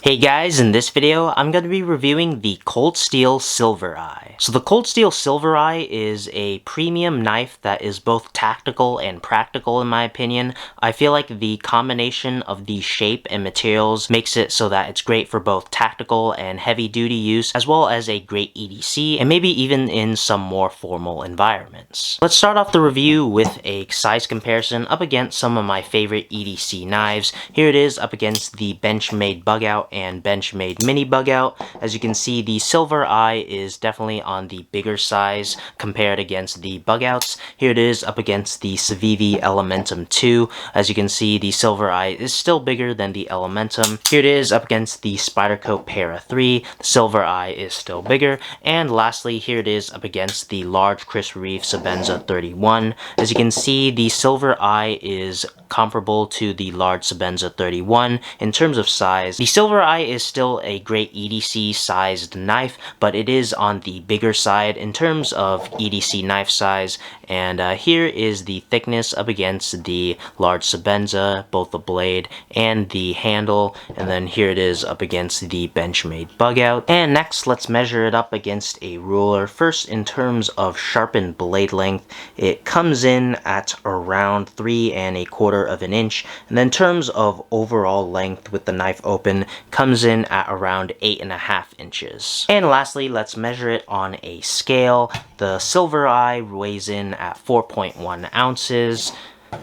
Hey guys, in this video, I'm going to be reviewing the Cold Steel Silver Eye. So the Cold Steel Silver Eye is a premium knife that is both tactical and practical in my opinion. I feel like the combination of the shape and materials makes it so that it's great for both tactical and heavy duty use, as well as a great EDC, and maybe even in some more formal environments. Let's start off the review with a size comparison up against some of my favorite EDC knives. Here it is up against the Benchmade Bug Out and Benchmade Mini Bug Out. As you can see, the Silver Eye is definitely on the bigger size compared against the Bug Outs. Here it is up against the Civivi Elementum 2. As you can see, the Silver Eye is still bigger than the Elementum. Here it is up against the Spyderco Para 3. The Silver Eye is still bigger. And lastly, here it is up against the large Chris Reeve Sebenza 31. As you can see, the Silver Eye is comparable to the large Sebenza 31 in terms of size. The Silver Eye is still a great EDC sized knife, but it is on the bigger side in terms of EDC knife size. And here is the thickness up against the large Sebenza, both the blade and the handle. And then here it is up against the Benchmade Bug Out. And next, let's measure it up against a ruler. First, in terms of sharpened blade length, it comes in at around 3¼ of an inch. And then in terms of overall length with the knife open, comes in at around 8½ inches. And lastly, let's measure it on a scale. The Silver Eye weighs in at 4.1 ounces.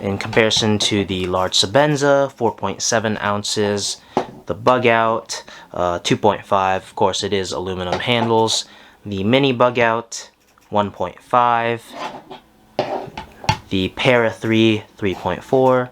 In comparison to the large Sebenza, 4.7 ounces. The Bug Out, 2.5. Of course, it is aluminum handles. The Mini Bug Out, 1.5. The Para 3, 3.4.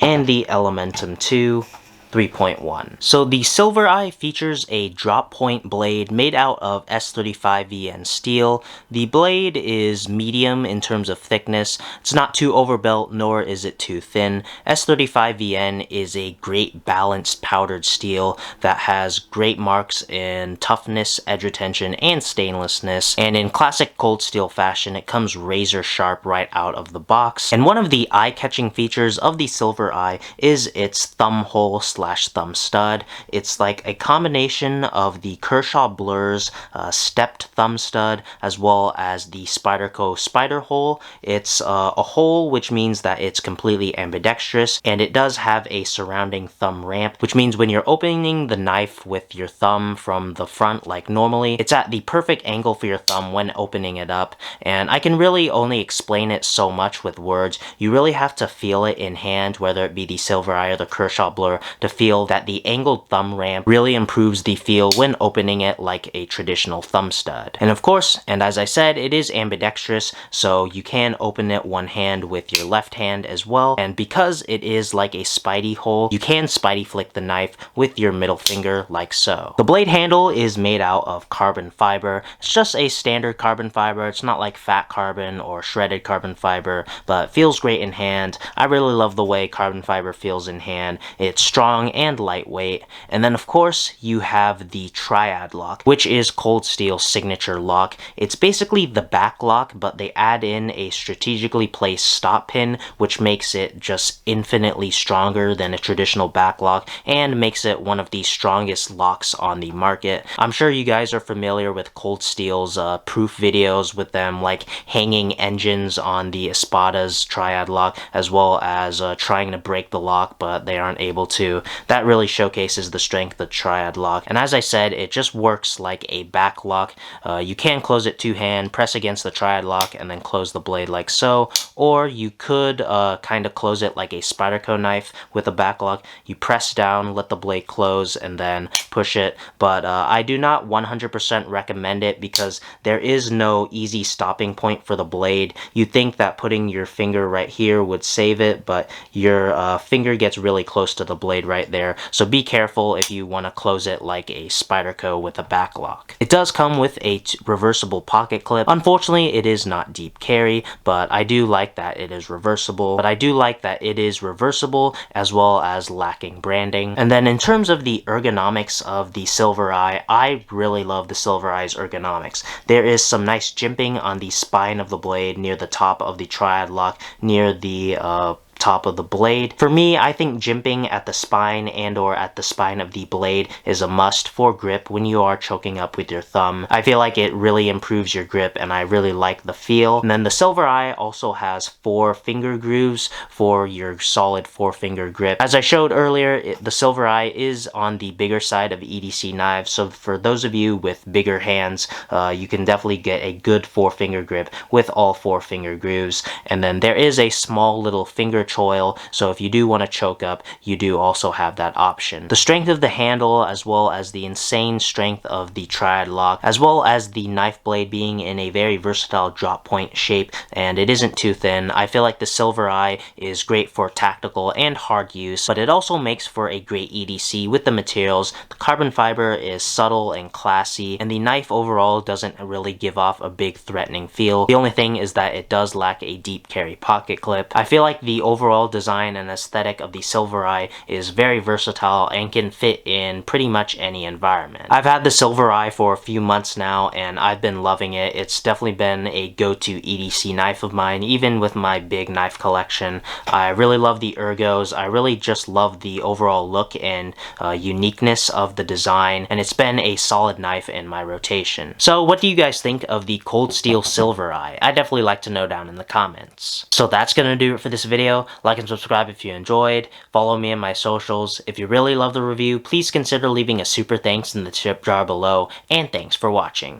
And the Elementum 2, 3.1. So the Silver Eye features a drop point blade made out of S35VN steel. The blade is medium in terms of thickness. It's not too overbuilt, nor is it too thin. S35VN is a great balanced powdered steel that has great marks in toughness, edge retention, and stainlessness. And in classic Cold Steel fashion, it comes razor sharp right out of the box. And one of the eye-catching features of the Silver Eye is its thumb hole / thumb stud. It's like a combination of the Kershaw Blur's stepped thumb stud as well as the Spyderco Spider hole. It's a hole which means that it's completely ambidextrous, and it does have a surrounding thumb ramp, which means when you're opening the knife with your thumb from the front like normally, it's at the perfect angle for your thumb when opening it up. And I can really only explain it so much with words. You really have to feel it in hand, whether it be the Silver Eye or the Kershaw Blur, to feel that the angled thumb ramp really improves the feel when opening it like a traditional thumb stud. And of course, and as I said, it is ambidextrous, so you can open it one hand with your left hand as well. And because it is like a Spidey hole, you can Spidey flick the knife with your middle finger like so. The blade handle is made out of carbon fiber. It's just a standard carbon fiber. It's not like fat carbon or shredded carbon fiber, but feels great in hand. I really love the way carbon fiber feels in hand. It's strong and lightweight. And then of course you have the Triad lock, which is Cold Steel's signature lock. It's basically the back lock, but they add in a strategically placed stop pin, which makes it just infinitely stronger than a traditional back lock and makes it one of the strongest locks on the market. I'm sure you guys are familiar with Cold Steel's proof videos with them like hanging engines on the Espada's Triad lock, as well as trying to break the lock but they aren't able to. That really showcases the strength of the Triad lock. And as I said, it just works like a back lock. You can close it two-hand, press against the Triad lock, and then close the blade like so. Or you could kind of close it like a Spyderco knife with a back lock. You press down, let the blade close, and then push it. But I do not 100% recommend it because there is no easy stopping point for the blade. You'd think that putting your finger right here would save it, but your finger gets really close to the blade right there, so be careful if you want to close it like a Spyderco with a back lock. It does come with a reversible pocket clip. Unfortunately, it is not deep carry, but I do like that it is reversible. As well as lacking branding. And then in terms of the ergonomics of the Silver Eye, I really love the Silver Eye's ergonomics. There is some nice jimping on the spine of the blade near the top of the Triad lock, near the top of the blade. For me, I think jimping at the spine and or at the spine of the blade is a must for grip when you are choking up with your thumb. I feel like it really improves your grip and I really like the feel. And then the Silver Eye also has 4 finger grooves for your solid 4-finger grip. As I showed earlier, the Silver Eye is on the bigger side of EDC knives, so for those of you with bigger hands, you can definitely get a good 4-finger grip with all 4 finger grooves. And then there is a small little finger choil, so if you do want to choke up, you do also have that option. The strength of the handle, as well as the insane strength of the Triad lock, as well as the knife blade being in a very versatile drop point shape, and it isn't too thin, I feel like the Silver Eye is great for tactical and hard use, but it also makes for a great EDC with the materials. The carbon fiber is subtle and classy, and the knife overall doesn't really give off a big threatening feel. The only thing is that it does lack a deep carry pocket clip. I feel like the overall design and aesthetic of the Silver Eye is very versatile and can fit in pretty much any environment. I've had the Silver Eye for a few months now and I've been loving it. It's definitely been a go-to EDC knife of mine, even with my big knife collection. I really love the ergos. I really just love the overall look and uniqueness of the design, and it's been a solid knife in my rotation. So what do you guys think of the Cold Steel Silver Eye? I'd definitely like to know down in the comments. So that's gonna do it for this video. Like and subscribe if you enjoyed. Follow me on my socials. If you really love the review, please consider leaving a super thanks in the tip jar below, and thanks for watching.